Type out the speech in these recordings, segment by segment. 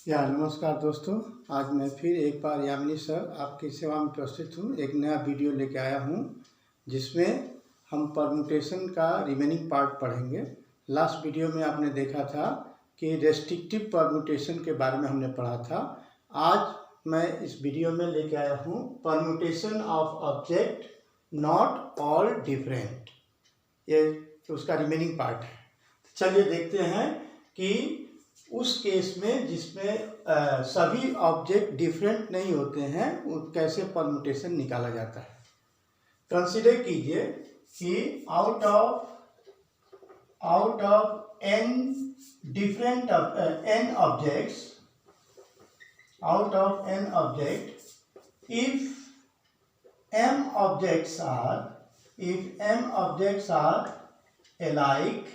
नमस्कार दोस्तों। आज मैं फिर एक बार यामिनी सर आपकी सेवा में उपस्थित हूँ। एक नया वीडियो लेके आया हूँ जिसमें हम परम्यूटेशन का रिमेनिंग पार्ट पढ़ेंगे। लास्ट वीडियो में आपने देखा था कि रेस्ट्रिक्टिव परम्यूटेशन के बारे में हमने पढ़ा था। आज मैं इस वीडियो में लेके आया हूँ permutation of object not all different, ये उसका रिमेनिंग पार्ट है। चलिए देखते हैं कि उस केस में जिसमें सभी ऑब्जेक्ट डिफरेंट नहीं होते हैं कैसे परम्यूटेशन निकाला जाता है। कंसीडर कीजिए कि out of n different n objects, out of n object, if m objects are alike,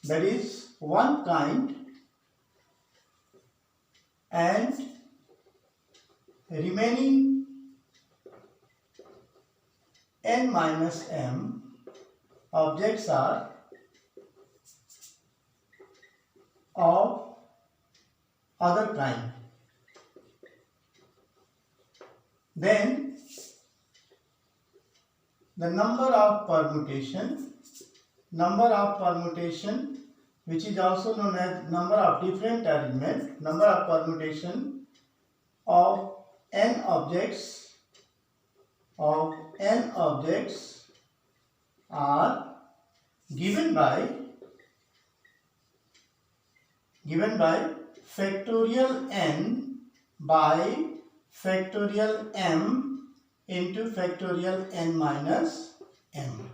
that is one kind, and remaining n minus m objects are of other kind, then the number of permutation, which is also known as number of different arrangement, number of permutation of n objects are given by factorial n by factorial m into factorial n minus m।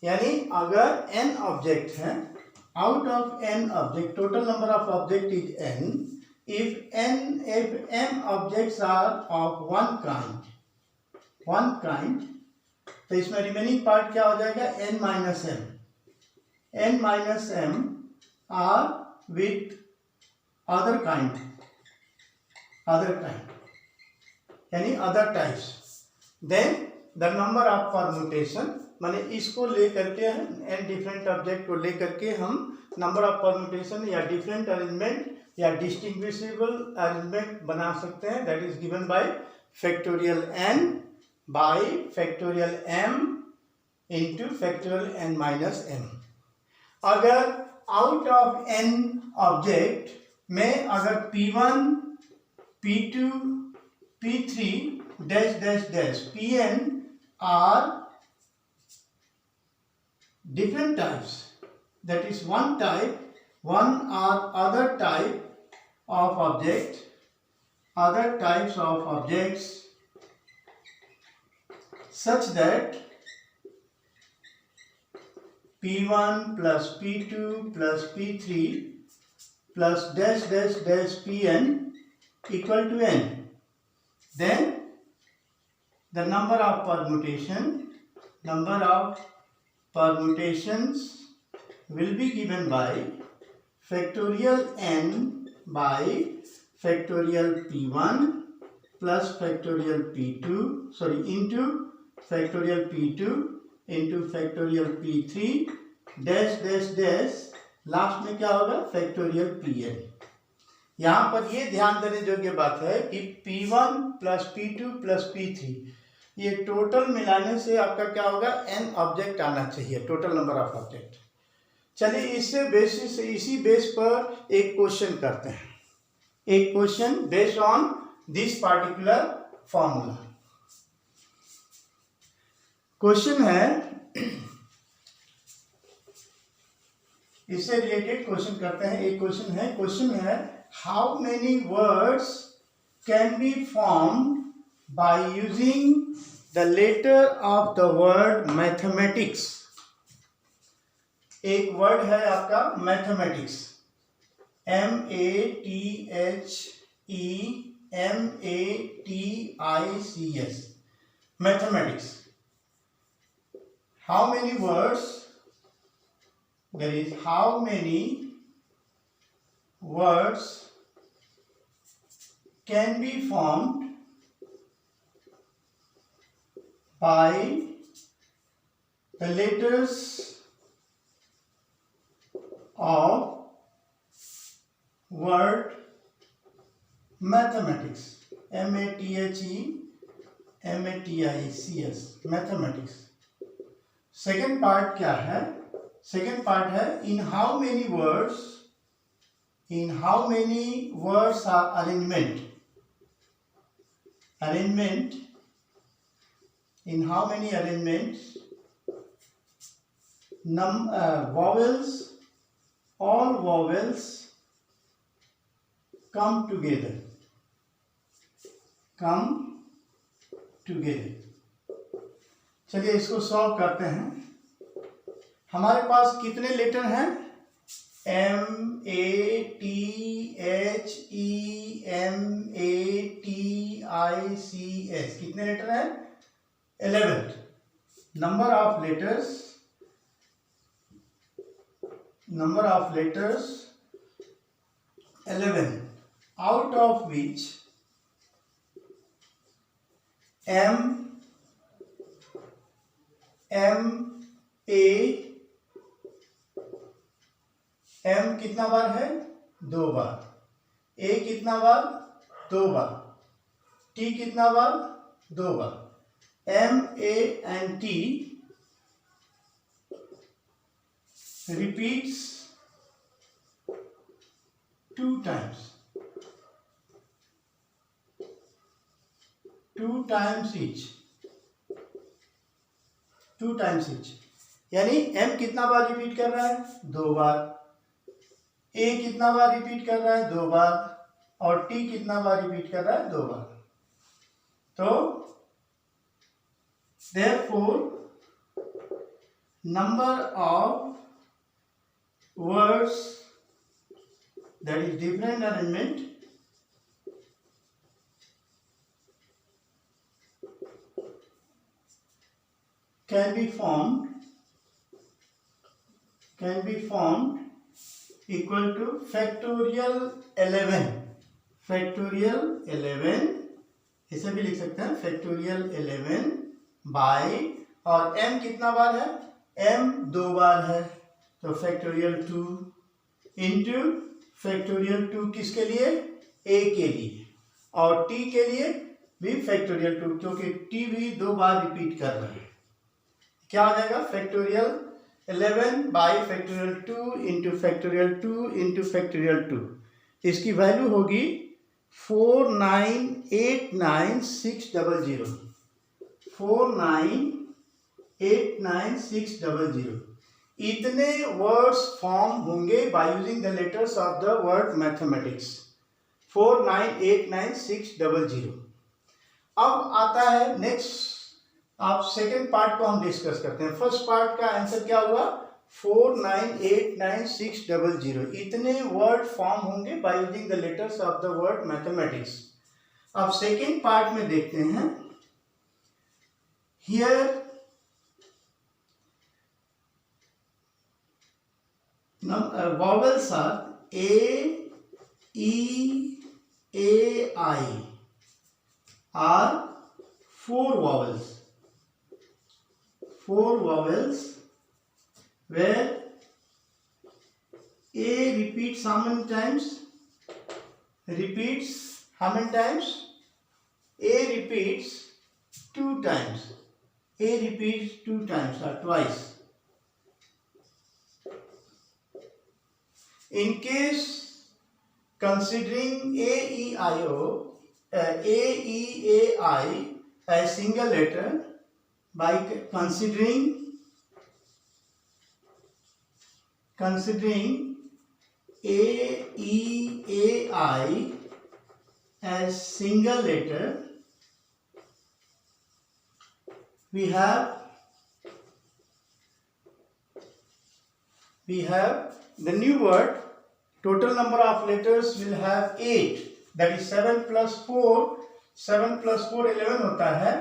यानी अगर n object है, out of n object, total number of object is n, if m objects are of one kind, तो इसमें remaining part क्या हो जाएगा, n minus m are with other kind, यानी other types, then the number of permutation, माने इसको ले करके n डिफरेंट ऑब्जेक्ट को ले करके हम नंबर ऑफ परम्यूटेशन या डिफरेंट अरेंजमेंट या डिस्टिंग्विशेबल अरेंजमेंट बना सकते हैं। That is given by factorial n bye factorial m into factorial n minus m। अगर आउट ऑफ n ऑब्जेक्ट में अगर p1, p2, p3 dash dash dash pn are different types, that is one or other type of object, other types of objects, such that p1 plus p2 plus p3 plus dash dash dash pn equal to n, then the number of permutations will be given by factorial n by factorial p1 plus factorial p2 into factorial p2 into factorial p3 dash dash dash, last में क्या होगा, factorial pn। यहाँ पर ये ध्यान देने योग्य बात है कि p1 plus p2 plus p3 ये टोटल मिलाने से आपका क्या होगा, n ऑब्जेक्ट आना चाहिए, टोटल नंबर ऑफ ऑब्जेक्ट। चलिए इसी बेस पर एक क्वेश्चन करते हैं, एक question based on this particular formula. Question है, इससे रिलेटेड क्वेश्चन करते हैं। एक क्वेश्चन है how many words can be formed by using the letter of the word mathematics। एक वर्ड है आपका mathematics, MATHEMATICS, mathematics. How many words, there is how many words can be formed by the letters of word mathematics, mathematics, mathematics. Second part क्या है? Second part है in how many words are arrangement, in how many arrangements vowels, all vowels come together. चलिए इसको solve करते हैं. हमारे पास कितने letter हैं? MATHEMATICS. कितने लेटर हैं? 11. number of letters 11, out of which M कितना बार है? 2 बार. A कितना बार? 2 बार. T कितना बार? 2 बार. M, A and T repeats 2 times. 2 times each. यानी M कितना बार रिपीट कर रहा है? 2 बार. A कितना बार रिपीट कर रहा है? 2 बार. और T कितना बार रिपीट कर रहा है? 2 बार. तो therefore number of words, that is different arrangement, can be formed equal to factorial 11. इसे भी लिख सकते हैं factorial 11 by, और m कितना बार है? m 2 बार है, तो factorial 2 into factorial 2 किसके लिए? a के लिए. और t के लिए भी factorial 2, क्योंकि t भी 2 बार रिपीट कर रहा है. क्या हो जाएगा? factorial 11 by factorial 2 into factorial 2 into factorial 2. इसकी वैल्यू होगी 4989600. 4989600. इतने वर्ड्स फॉर्म होंगे by using the letters of the word mathematics. 4989600. अब आता है नेक्स्ट. आप सेकेंड पार्ट को हम डिस्कस करते हैं. फर्स्ट पार्ट का आंसर क्या हुआ? 4989600. इतने वर्ड फॉर्म होंगे by using the letters of the word mathematics. अब सेकेंड पार्ट में देखते हैं. Here vowels are A, E, A, I are 4 vowels. 4 vowels where A repeats how many times? How many times? A repeats 2 times. A repeats 2 times or twice. In case considering A, E, I, O, A, E, A, I as single letter, by considering A, E, A, I as single letter, we have the new word. Total number of letters will have 8. That is 7 plus 4. 7 plus 4 11 होता है.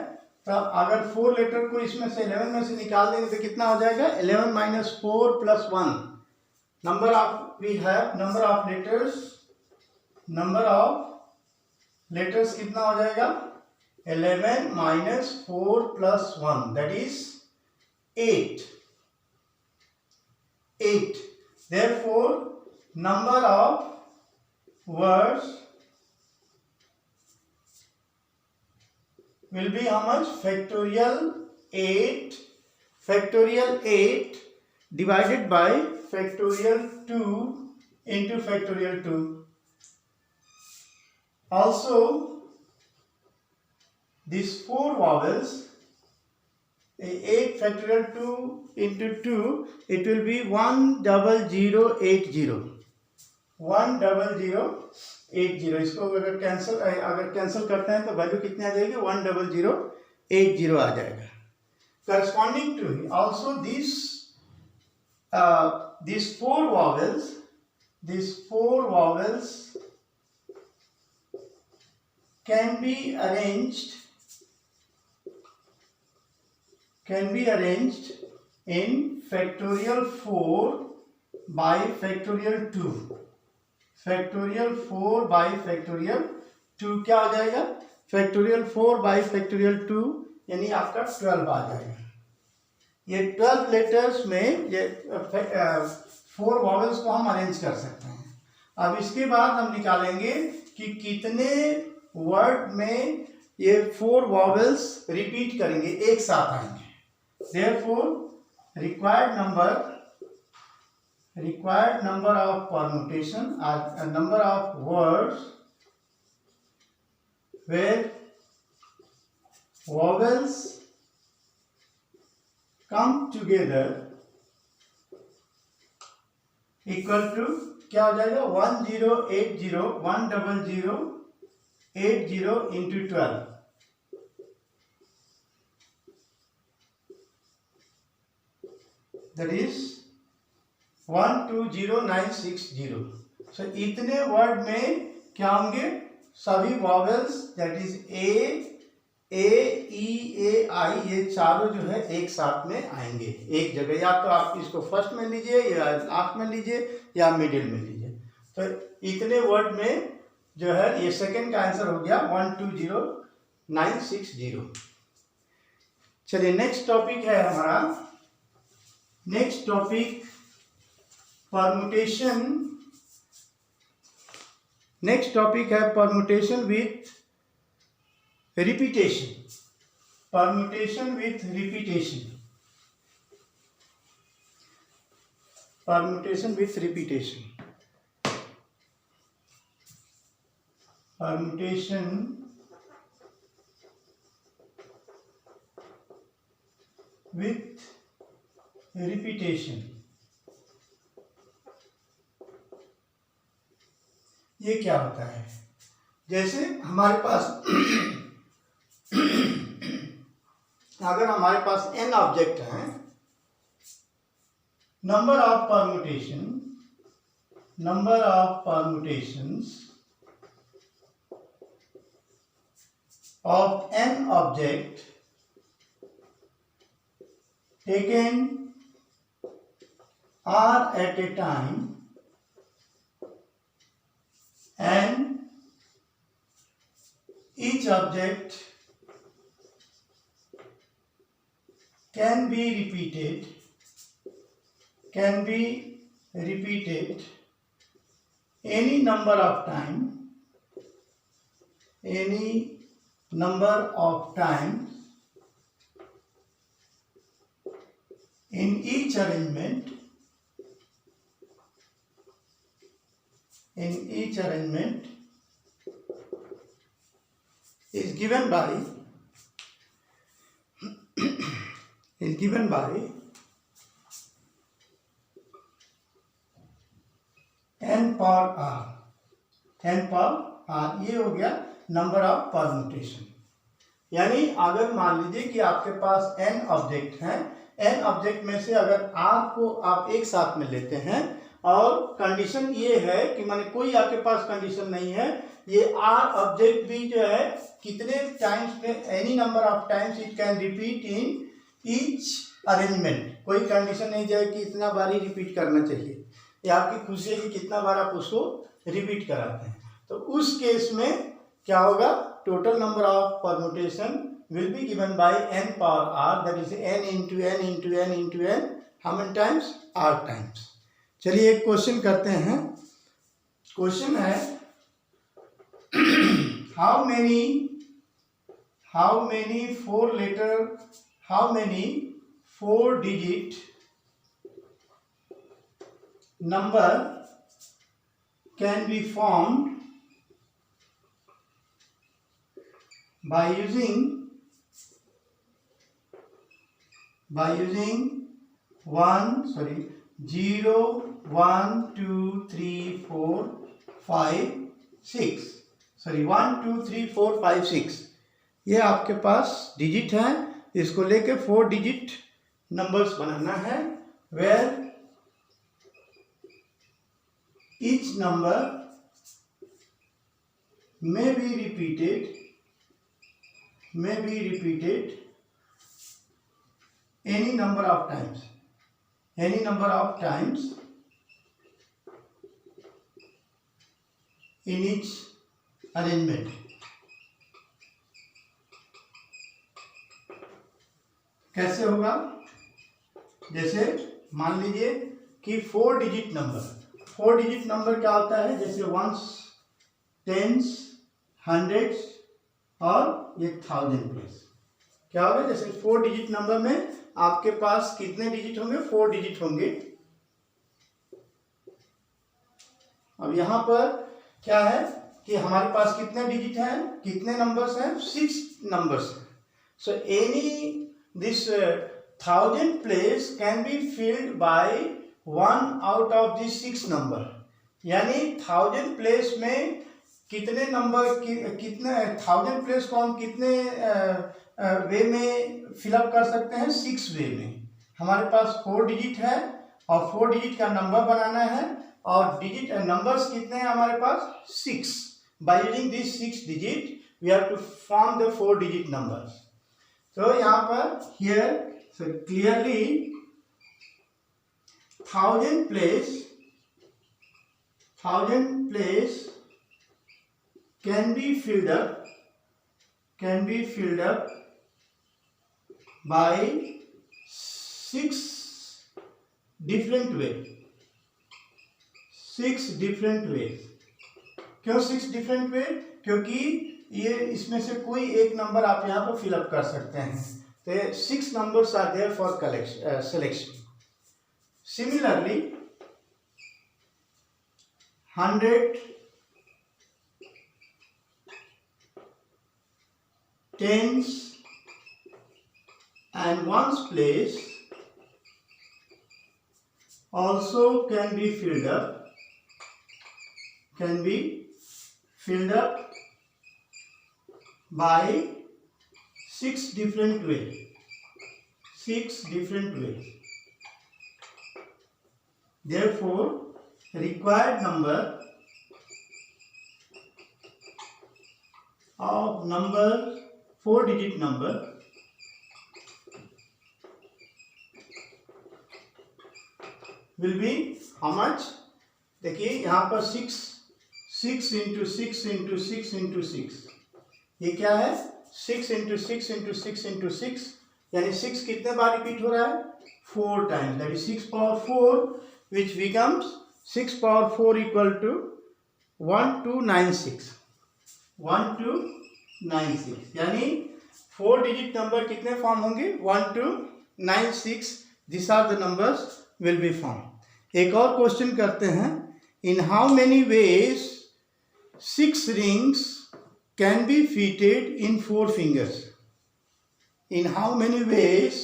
तब अगर 4 letter को इसमें से 11 में से निकाल देंगे तो कितना हो जाएगा? 11 minus 4 plus 1. Number of letters कितना हो जाएगा? 11 minus 4 plus 1, that is 8. Therefore number of words will be how much? Factorial 8 divided by factorial 2 into factorial 2. Also, these 4 vowels, 8 factorial 2 into 2, it will be 10080. 10080. इसको अगर cancel करते हैं तो value कितनी आ जाएगी? 10080 आ जाएगा. Corresponding to also these 4 vowels can be arranged in factorial 4 by factorial 2. factorial 4 by factorial 2 क्या हो जाएगा? factorial 4 by factorial 2 यानी आपका 12 आ जाएगा. ये 12 लेटर्स में ये 4 वॉवेल्स को हम अरेंज कर सकते हैं. अब इसके बाद हम निकालेंगे कि कितने वर्ड में ये 4 वॉवेल्स रिपीट करेंगे, एक साथ आएंगे. Therefore, required number of permutation or number of words where vowels come together equal to क्या हो जाएगा? 10080 into 12. That is 120960. So इतने वर्ड में क्या होंगे? सभी वॉवेल्स, दैट इज ए ई ए आई, ये चारों जो है एक साथ में आएंगे एक जगह. या तो आप इसको फर्स्ट में लीजिए, या लास्ट में लीजिए, या मिडिल में लीजिए. तो इतने वर्ड में जो है ये सेकंड का आंसर हो गया 120960. चलिए नेक्स्ट टॉपिक है हमारा. Next topic permutation. Next topic है permutation with repetition. Permutation with repetition. Permutation with repetition. Permutation with repetition. ये क्या होता है? जैसे हमारे पास अगर हमारे पास n ऑब्जेक्ट हैं, number of permutations of n object taken are at a time, and each object can be repeated any number of times in each arrangement is given by n power r. ये हो गया number of permutation. यानी अगर मान लीजिए कि आपके पास n object हैं, n ऑब्जेक्ट में से अगर r को आप एक साथ में लेते हैं और कंडीशन ये है कि माने कोई आपके पास कंडीशन नहीं है, ये r ऑब्जेक्ट भी जो है कितने टाइम्स में, any number of times it can repeat in each arrangement. कोई कंडीशन नहीं जाए कि इतना बार ही रिपीट करना चाहिए. ये आपकी खुशी है कि कितना बार आप उसको रिपीट कराते हैं. तो उस केस में क्या होगा? Total number of permutation will be given by n power r, that is n into n into n into n, how many times? r times. चलिए एक क्वेश्चन करते हैं. क्वेश्चन है how many four digit number can be formed by using 0 1 2 3 4 5 6 1 2 3 4 5 6 ये आपके पास digit है, इसको लेके 4 डिजिट नंबर्स बनाना है, where each number may be repeated any number of times in each arrangement. कैसे होगा? जैसे मान लीजिए कि 4 डिजिट नंबर क्या होता है, जैसे वंस, टेंस, हंड्रेड्स और ये 1000 प्लेस क्या होगा, जैसे 4 डिजिट नंबर में आपके पास कितने डिजिट होंगे, 4 डिजिट होंगे। अब यहां पर क्या है कि हमारे पास कितने डिजिट हैं, कितने नंबर्स हैं, 6 नंबर्स हैं। So any this 1000 place can be filled by 1 out of this 6 number, यानी 1000 प्लेस में कितने नंबर कितने 1000 प्लेस को हम कितने वे में फिलअप कर सकते हैं, 6 वे में। हमारे पास 4 डिजिट है और 4 डिजिट का नंबर बनाना है, और डिजिट नंबर्स कितने हैं हमारे पास, 6। By using this 6 digit we have to form the 4 digit numbers. तो यहाँ पर here clearly 1000 place can be filled up by 6 different ways। क्यों 6 डिफरेंट वे? क्योंकि ये इसमें से कोई एक नंबर आप यहाँ पर फिलअप कर सकते हैं, तो 6 numbers are there for selection. Similarly 100, tens and ones place also can be filled up by 6 different ways। Therefore required number of 4 digit number will be how much? देखिए यहाँ पर 6 into 6 into 6 into 6, ये क्या है, 6 into 6 into 6 into 6, यानी 6 कितने बार repeat हो रहा है, 4 times, that is 6 power 4, which becomes 6 power 4 equal to 1296, यानी 4 डिजिट नंबर कितने फॉर्म होंगे, 1296। This are the numbers will be form. एक और क्वेश्चन करते हैं, in how many ways 6 rings can be fitted in 4 fingers. In how many ways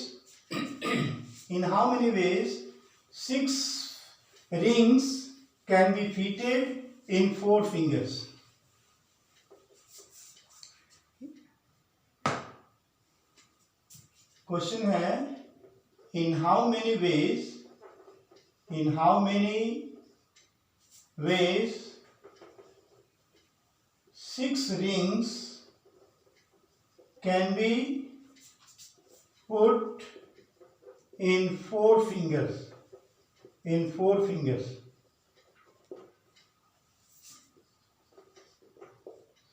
6 rings can be fitted in 4 fingers. Question है, in how many ways 6 rings can be put in 4 fingers,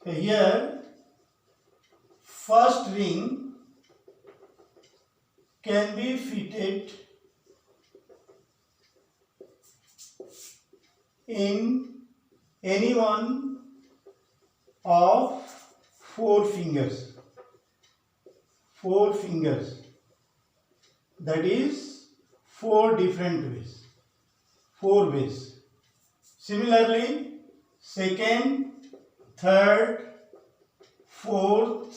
So here first ring can be fitted in any one of 4 fingers, that is 4 different ways, 4 ways. Similarly, second, third, fourth,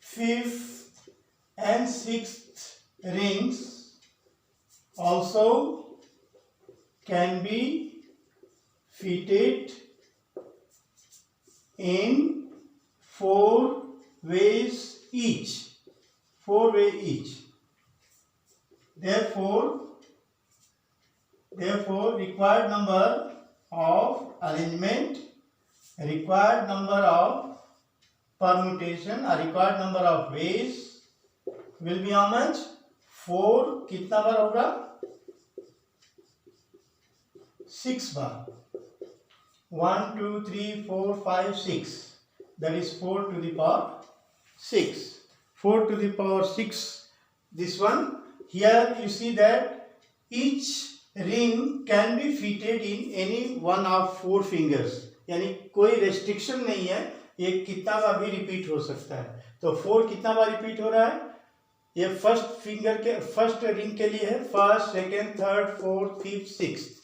fifth and sixth rings also can be fitted in 4 ways each. 4 ways each. Therefore, required number of arrangement, required number of permutation, or required number of ways will be how much? 4. कितना बार होगा? 6 बार. 1, 2, 3, 4, 5, 6. That is 4 to the power 6. 4 to the power 6. This one. Here you see that each ring can be fitted in any one of 4 fingers. यानी कोई restriction नहीं है, ये कितना बार भी repeat हो सकता है. तो 4 कितना बार रिपीट हो रहा है? ये फर्स्ट रिंग के लिए है. First, second, third, fourth, fifth, sixth.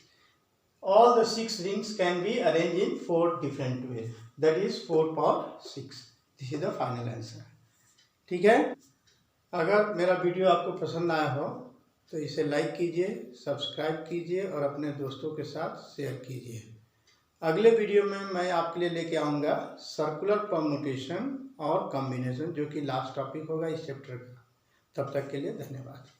All the 6 rings can be arranged in 4 different ways. That is 4 power 6. This is the final answer. ठीक है. अगर मेरा वीडियो आपको पसंद आया हो तो इसे लाइक कीजिए, सब्सक्राइब कीजिए और अपने दोस्तों के साथ शेयर कीजिए. अगले वीडियो में मैं आपके लिए लेके आऊँगा सर्कुलर परम्यूटेशन और कॉम्बिनेशन, जो कि लास्ट टॉपिक होगा इस चैप्टर का. तब तक के लिए धन्यवाद.